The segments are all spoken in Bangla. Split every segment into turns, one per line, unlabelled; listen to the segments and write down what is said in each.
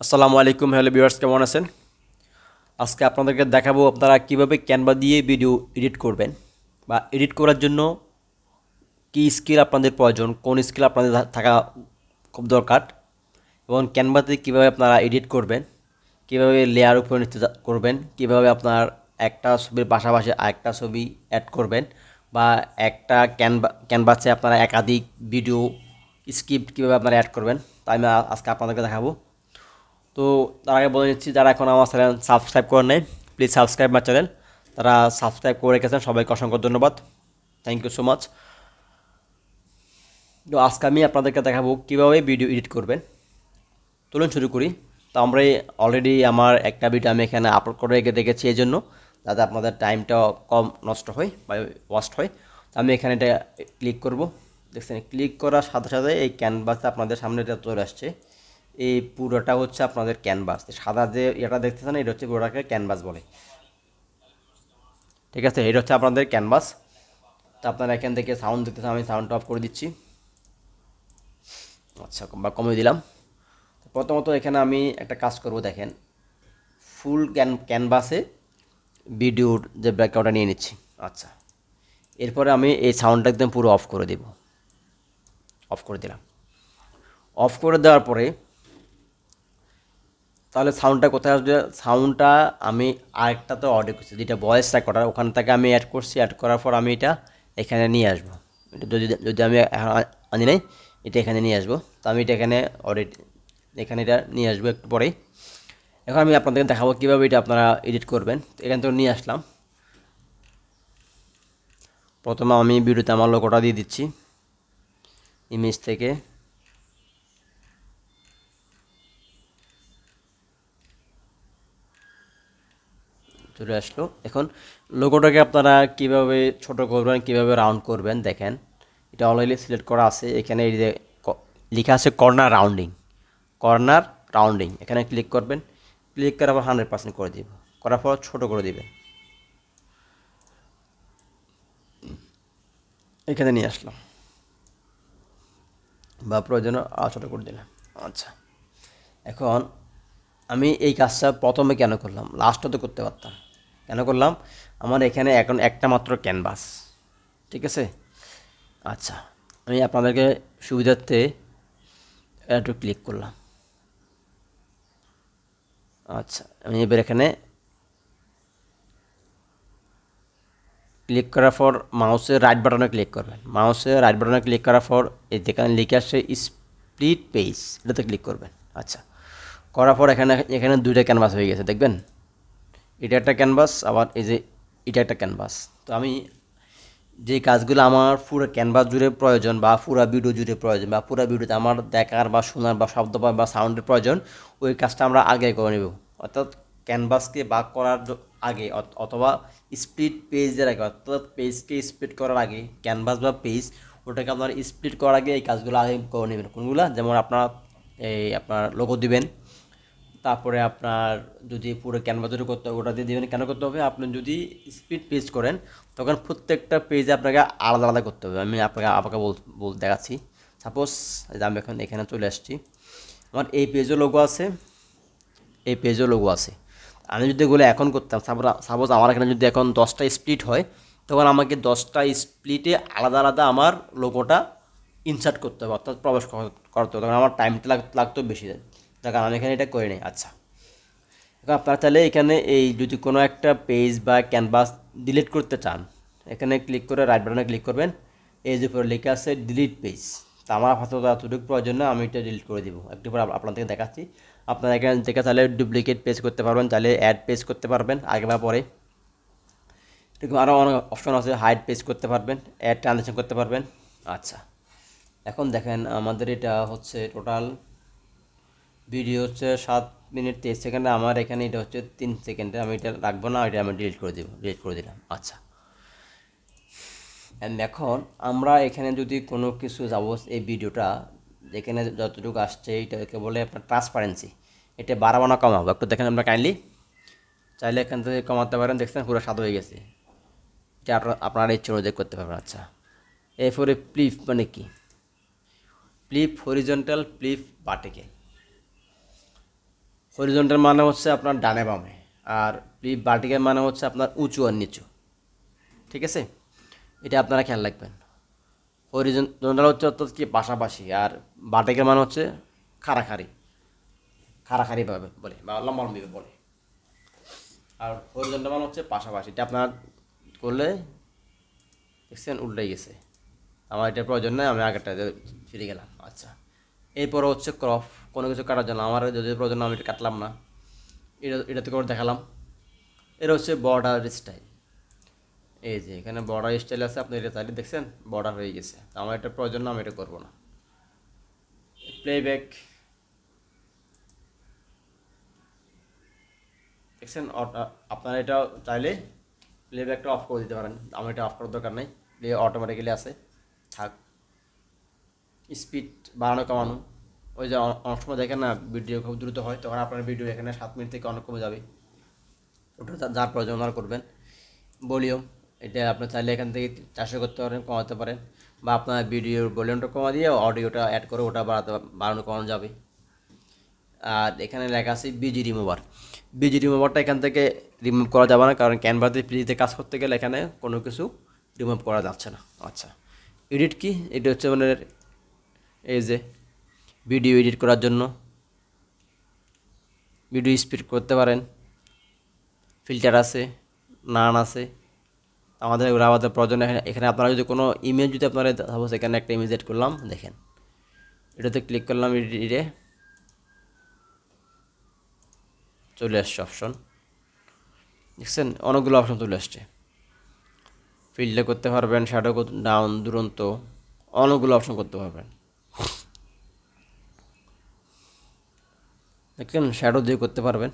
আসসালামু আলাইকুম, হ্যালো ভিউয়ার্স, কেমন আছেন? আজকে আপনাদেরকে দেখাবো আপনারা কিভাবে ক্যানভা দিয়ে ভিডিও এডিট করবেন বা এডিট করার জন্য কী স্কিল আপনাদের প্রয়োজন, কোন স্কিল আপনাদের থাকা খুব দরকার, এবং ক্যানভাতে কীভাবে আপনারা এডিট করবেন, কীভাবে লেয়ার উপরে নিতে করবেন, কীভাবে আপনার একটা ছবির পাশাপাশি আরেকটা ছবি অ্যাড করবেন, বা একটা ক্যানভাসে আপনারা একাধিক ভিডিও স্ক্রিপ্ট কীভাবে আপনারা অ্যাড করবেন, তাই আমি আজকে আপনাদেরকে দেখাবো। তো তার আগে বলে নিচ্ছি, যারা এখন আমার চ্যানেল সাবস্ক্রাইব করেন নাই, প্লিজ সাবস্ক্রাইব মাই চ্যানেল। তারা সাবস্ক্রাইব করে রেখেছেন, সবাইকে অসংখ্য ধন্যবাদ, থ্যাংক ইউ সো মাচ। তো আজকে আমি আপনাদেরকে দেখাবো কীভাবে ভিডিও এডিট করবেন। চলুন শুরু করি। তো আমরা অলরেডি আমার একটা ভিডিও আমি এখানে আপলোড করে রেখেছি, এই জন্য যাতে আপনাদের টাইমটা কম নষ্ট হয় বা ওয়াস্ট হয়। তো আমি এখানে এটা ক্লিক করব। দেখছেন, ক্লিক করার সাথে সাথে এই ক্যানভাসে আপনাদের সামনে এটা চলে আসছে। এই পুরোটা হচ্ছে আপনাদের ক্যানভাস। সাদা যে এটা দেখতেছেন, এটা হচ্ছে পুরোটাকে ক্যানভাস বলে। ঠিক আছে, এটা হচ্ছে আপনাদের ক্যানভাস। তো আপনারা এখান থেকে সাউন্ড দেখতেছেন, আমি সাউন্ডটা অফ করে দিচ্ছি, আচ্ছা, বা কমিয়ে দিলাম। প্রথমত এখানে আমি একটা কাজ করব, দেখেন, ফুল ক্যানভাসে ভিডিওর যে ব্যাকগ্রাউন্ডটা নিয়ে নিচ্ছি। আচ্ছা, এরপরে আমি এই সাউন্ডটা একদম পুরো অফ করে দেব। অফ করে দিলাম। অফ করে দেওয়ার পরে তাহলে সাউন্ডটা কোথায় আসবে? সাউন্ডটা আমি আরেকটা তো অডিও করছি, যেটা ভয়েস রেকর্ডার, ওখান থেকে আমি অ্যাড করছি। অ্যাড করার পর আমি এটা এখানে নিয়ে আসবো। এটা যদি যদি আমি আনি নাই, এটা এখানে নিয়ে আসবো। তো আমি এটা এখানে অডিট এখানে এটা নিয়ে আসবো একটু পরেই। এখন আমি আপনাদেরকে দেখাবো কীভাবে এটা আপনারা এডিট করবেন। এখান থেকে নিয়ে আসলাম। প্রথমে আমি ভিডিওতে আমার লোগোটা দিয়ে দিচ্ছি ইমেজ থেকে। চলে আসলো। এখন লোগোটাকে আপনারা কিভাবে ছোট করবেন, কিভাবে রাউন্ড করবেন, দেখেন এটা অলরেডি সিলেক্ট করা আছে। এখানে এই যে লেখা আছে কর্নার রাউন্ডিং, কর্নার রাউন্ডিং, এখানে ক্লিক করবেন। ক্লিক করার পর 100% করে দিব, করার পর ছোটো করে দিবেন। এখানে নিয়ে আসলাম, বা প্রয়োজনে ছোটো করে দিলাম। আচ্ছা, এখন আমি এই কাজটা প্রথমে কেন করলাম, লাস্টও তো করতে পারতাম। কেন করলাম? আমার এখানে এখন একটা মাত্র ক্যানভাস, ঠিক আছে। আচ্ছা, আমি আপনাদেরকে সুবিধার্থে একটু ক্লিক করলাম। আচ্ছা, আমি এবার এখানে ক্লিক করার পর মাউসের রাইট বাটনে ক্লিক করবেন। মাউসের রাইট বাটনে ক্লিক করার পর এই যেখানে লিখে আসছে স্প্লিট পেজ, এটাতে ক্লিক করবেন। আচ্ছা, করার পর এখানে এখানে দুইটা ক্যানভাস হয়ে গেছে, দেখবেন। এটা একটা ক্যানভাস, আবার এই যে এটা একটা ক্যানভাস। তো আমি যে কাজগুলো আমার পুরো ক্যানভাস জুড়ে প্রয়োজন, বা পুরো ভিডিও জুড়ে প্রয়োজন, বা পুরো ভিডিওতে আমার দেখার বা শোনার বা শব্দ বা সাউন্ডের প্রয়োজন, ওই কাজটা আমরা আগে করে নেব। অর্থাৎ ক্যানভাসকে ভাগ করার আগে, অথবা স্প্লিট পেজের আগে, অর্থাৎ পেজকে স্প্লিট করার আগে, ক্যানভাস বা পেজ ওটাকে আপনার স্প্লিট করার আগে এই কাজগুলো আগে করে নেবেন। কোনগুলো? যেমন আপনার আপনার লোগো দিবেন, তারপরে আপনার যদি পুরো ক্যানভাস যদি করতে হবে, ওটা দিয়ে দেবেন। কেন করতে হবে? আপনি যদি স্পিড পেজ করেন, তখন প্রত্যেকটা পেজে আপনাকে আলাদা আলাদা করতে হবে। আমি আপনাকে দেখাচ্ছি। সাপোজ আমি এখন এখানে চলে আসছি, আমার এই পেজও লোগো আছে, এই পেজও লোগো আছে। আমি যদি এগুলো এখন করতাম, সাপোজ আমার এখানে যদি এখন 10টা স্প্লিট হয়, তখন আমাকে 10টা স্প্লিটে আলাদা আলাদা আমার লোগোটা ইনসার্ট করতে হবে, অর্থাৎ প্রবেশ করতে হবে। তখন আমার টাইমটা লাগতো বেশি। দেখ, আমি এখানে এটা করে নিই। আচ্ছা, এখন আপনারা চাইলে এখানে এই যদি কোনো একটা পেজ বা ক্যানভাস ডিলিট করতে চান, এখানে ক্লিক করে রাইট বাটনে ক্লিক করবেন। এই যে উপরে লেখা আছে ডিলিট পেজ। তা আমার আপাতত এতটুকু প্রয়োজন না, আমি এটা ডিলিট করে দিব। একটু পরে আপনাদেরকে দেখাচ্ছি। আপনারা এখানে থেকে চাইলে ডুপ্লিকেট পেজ করতে পারবেন, চাইলে অ্যাড পেজ করতে পারবেন আগে বা পরে। এরকম আরও অনেক অপশন আছে, হাইড পেজ করতে পারবেন, অ্যাড ট্রানজেকশন করতে পারবেন। আচ্ছা, এখন দেখেন আমাদের এটা হচ্ছে টোটাল ভিডিও হচ্ছে 7 মিনিট 23 সেকেন্ডে। আমার এখানে এটা হচ্ছে 3 সেকেন্ডে। আমি এটা রাখবো না, এটা আমি ডিলিট করে দেব। ডিলিট করে দিলাম। আচ্ছা, এখন আমরা এখানে যদি কোনো কিছু যাব, এই ভিডিওটা এখানে যতটুকু আসছে এটাকে বলে আপনার ট্রান্সপারেন্সি। এটা বাড়াবো না কমাবো, একটু দেখেন আমরা কাইন্ডলি। চাইলে এখান থেকে কমাতে পারেন, দেখছেন পুরো সাদা হয়ে গেছে। এটা আপনারা ইচ্ছে অনুযায়ী করতে পারবেন। আচ্ছা, এরপরে ফ্লিপ মানে কি? Flip horizontal, flip vertical. Horizontal মানে হচ্ছে আপনার ডানে বামে, আর ভার্টিক্যাল মানে হচ্ছে আপনার উঁচু আর নিচু। ঠিক আছে, এটা আপনারা খেয়াল রাখবেন। হরিজন্টাল হচ্ছে অর্থাৎ কি পাশাপাশি, আর ভার্টিক্যাল মানে হচ্ছে খাড়াখাড়ি, খাড়াখাড়িভাবে বলে বা লম্বালম্বিভাবে বলে। আর হরিজন্টাল মানে হচ্ছে পাশাপাশি। এটা আপনার করলে দেখছেন উল্টে গেছে, আমার এটা প্রয়োজন নেই, আমি আগেরটা ফিরে গেলাম। আচ্ছা, এরপরে হচ্ছে ক্রপ, কোনো কিছু কাটার জন্য আমার যদি প্রয়োজন আমি এটা কাটলাম না, এটা থেকে দেখালাম। এটা হচ্ছে বর্ডার স্টাইল। এই যে এখানে বর্ডার স্টাইল আছে, আপনি এটা চাইলে দেখছেন বর্ডার হয়ে গেছে, আমার এটা প্রয়োজন না, আমি এটা করবো না। প্লেব্যাক দেখছেন, আপনারা এটা চাইলে প্লেব্যাকটা অফ করে দিতে পারেন, আমার এটা অফ করার দরকার নেই, প্লে অটোমেটিক্যালি আছে থাক। স্পিড বাড়ানো কমানো, ওই যে অনেক সময় দেখেন না ভিডিও খুব দ্রুত হয়, তখন আপনার ভিডিও এখানে 7 মিনিট থেকে অনেক কমে যাবে, ওটা যার প্রয়োজন আর করবেন। ভলিউম, এটা আপনি চাইলে এখান থেকে 400 করতে পারেন, কমাতে পারেন, বা আপনার ভিডিওর ভলিউমটা কমা দিয়ে অডিওটা অ্যাড করে ওটা বাড়ানো কমানো যাবে। আর এখানে লেখা আছে বিজি রিমুভার। বিজি রিমুভারটা এখান থেকে রিমুভ করা যাবে না, কারণ ক্যানভাতে ফ্রিতে কাজ করতে গেলে এখানে কোনো কিছু রিমুভ করা যাচ্ছে না। আচ্ছা, এডিট কি? এটা হচ্ছে মানে এই যে ভিডিও এডিট করার জন্য ভিডিও স্পিড করতে পারেন, ফিল্টার আছে, নান আছে, আমাদের এগুলো আমাদের প্রয়োজন। এখানে আপনারা যদি কোনো ইমেজ যদি আপনারা সাপোজ এখানে একটা ইমেজ এড করলাম, দেখেন এটাতে ক্লিক করলাম, এডিটে চলে আসছে অপশন, দেখছেন অনেকগুলো অপশন চলে আসছে। ফিল্টার করতে পারবেন, শ্যাডো ডাউন, দুরন্ত, অনেকগুলো অপশন করতে পারবেন। দেখলেন শ্যাডো দিয়ে করতে পারবেন।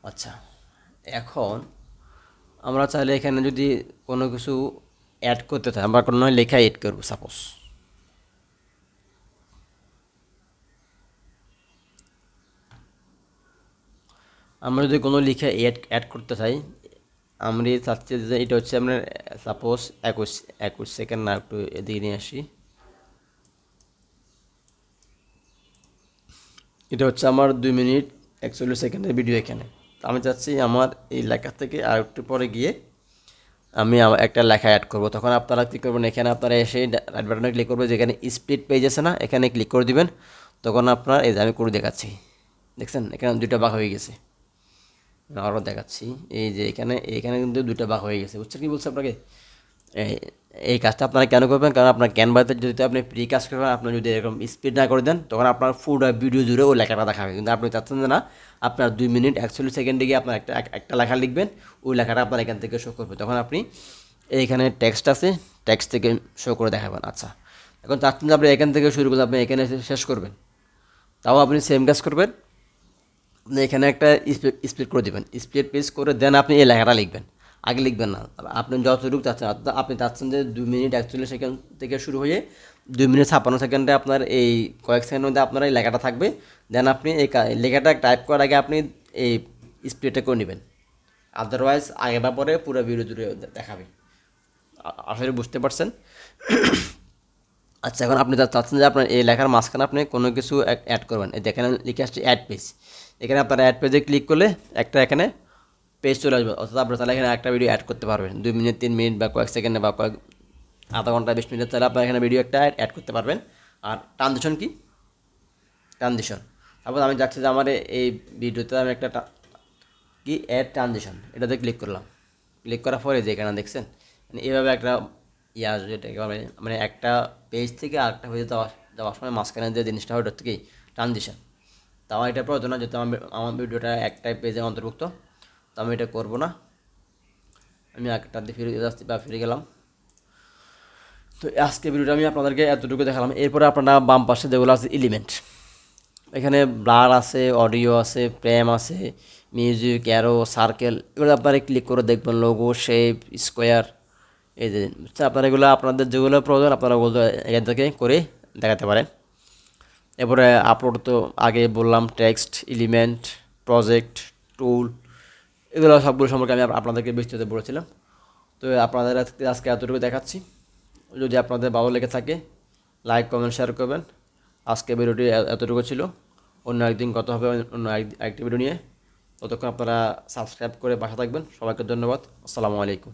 আচ্ছা, এখন আমরা চাইলে এখানে যদি কোনো কিছু অ্যাড করতে চাই, আমরা কোনো লেখা এড করবো, সাপোজ আমরা যদি কোনো লেখা অ্যাড করতে চাই, আমরা চাচ্ছি যে এটা হচ্ছে আপনার সাপোজ 21 সেকেন্ড, না একটু এদিকে নিয়ে আসি, এটা হচ্ছে আমার 2 মিনিট 41 সেকেন্ডের ভিডিও এখানে। তো আমি চাচ্ছি আমার এই লেখা থেকে আর একটু পরে গিয়ে আমি একটা লেখা অ্যাড করব। তখন আপনারা কী করবেন, এখানে আপনারা এসে রাইট বাটনে ক্লিক করবেন, যেখানে স্প্লিট পেজ আছে না, এখানে ক্লিক করে দিবেন। তখন আপনার এই যে আমি করে দেখাচ্ছি, দেখছেন এখানে 2টা ভাগ হয়ে গেছে। আরও দেখাচ্ছি, এই যে এখানে এখানে কিন্তু 2টা ভাগ হয়ে গেছে। বুঝছেন কি বলছে আপনাকে? এই কাজটা আপনারা কেন করবেন? কারণ আপনার ক্যানভাতে যদি আপনি প্রি কাজ করবেন, আপনি যদি এরকম স্পিড না করে দেন, তখন আপনার ফুল ভিডিও জুড়ে ওই লেখাটা দেখাবে। কিন্তু আপনি চাচ্ছেন যে না, আপনার 2 মিনিট 41 সেকেন্ডে গিয়ে আপনার একটা লেখা লিখবেন, ওই লেখাটা আপনার এখান থেকে শো করবে। তখন আপনি এইখানে টেক্সট আছে, টেক্সট থেকে শো করে দেখাবেন। আচ্ছা, এখন চাচ্ছেন যে আপনি এখান থেকে শুরু করলে আপনি এখানে এসে শেষ করবেন, তাও আপনি সেম কাজ করবেন। আপনি এখানে একটা স্প্লিট করে দেবেন, স্প্লিট পেজ করে দেন আপনি এই লেখাটা লিখবেন, আগে লিখবেন না। আপনি যতটুকু চাচ্ছেন, আপনি চাচ্ছেন যে 2 মিনিট 41 সেকেন্ড থেকে শুরু হয়ে 2 মিনিট 56 সেকেন্ডে আপনার এই কয়েক সেকেন্ডের মধ্যে আপনার এই লেখাটা থাকবে। দেন আপনি এই লেখাটা টাইপ করার আগে আপনি এই স্প্লিটটা করে নেবেন, আদারওয়াইজ আগে বা পরে পুরো ভিডিও জুড়ে দেখাবে। আসলে বুঝতে পারছেন? আচ্ছা, এখন আপনি চাচ্ছেন যে আপনার এই লেখার মাঝখানে আপনি কোনো কিছু অ্যাড করবেন, এই দেখেন লিখে আসছে অ্যাড পেজ। এখানে আপনারা অ্যাড পেজে ক্লিক করলে একটা এখানে পেজ চলে আসবে, অর্থাৎ আপনারা তাহলে এখানে একটা ভিডিও অ্যাড করতে পারবেন। 2 মিনিট 3 মিনিট বা কয়েক সেকেন্ডে বা কয়েক আধা ঘন্টা 20 মিনিট তাহলে আপনারা এখানে ভিডিও একটা অ্যাড করতে পারবেন। আর ট্রানজিশন কি? ট্রানজিশন, তারপর আমি চাচ্ছি যে আমার এই ভিডিওতে আমি একটা কি অ্যাড ট্রানজিশন, এটাতে ক্লিক করলাম। ক্লিক করার পরে যে এখানে দেখছেন মানে এইভাবে একটা আসবে, এটাকে মানে একটা পেজ থেকে আরেকটা পেজে যাওয়ার সময় মাঝখানে যে জিনিসটা হয় ওটার থেকেই ট্রানজিশন। তো আমার এটা প্রয়োজন না, যেহেতু আমার ভিডিওটা একটাই পেজে অন্তর্ভুক্ত, তো আমি এটা করবো না। আমি একটা দিয়ে ফিরে যাচ্ছি বা ফিরে গেলাম। তো আজকে ভিডিওটা আমি আপনাদেরকে এতটুকু দেখালাম। এরপরে আপনারা বাম পাশে যেগুলো আছে এলিমেন্ট, এখানে ব্লার আছে, অডিও আছে, প্রেম আছে, মিউজিক, অ্যারো, সার্কেল, এগুলো আপনারা ক্লিক করে দেখবেন। লোগো, শেপ, স্কোয়ার, এই যে আপনারা এগুলো আপনাদের যেগুলো প্রয়োজন আপনারা ওগুলো এখান থেকে করে দেখাতে পারেন। এরপরে আপলোড তো আগে বললাম, টেক্সট, এলিমেন্ট, প্রজেক্ট, টুল, এগুলো সবগুলো সম্পর্কে আমি আপনাদেরকে বিস্তারিত বলেছিলাম। তো আপনাদের আজকে এতটুকু দেখাচ্ছি। যদি আপনাদের ভালো লেগে থাকে লাইক, কমেন্ট, শেয়ার করবেন। আজকে ভিডিওটি এতটুকু ছিল। অন্য একদিন কথা হবে অন্য আরেকটি ভিডিও নিয়ে। ততক্ষণ আপনারা সাবস্ক্রাইব করে পাশে থাকবেন। সবাইকে ধন্যবাদ। আসসালামু আলাইকুম।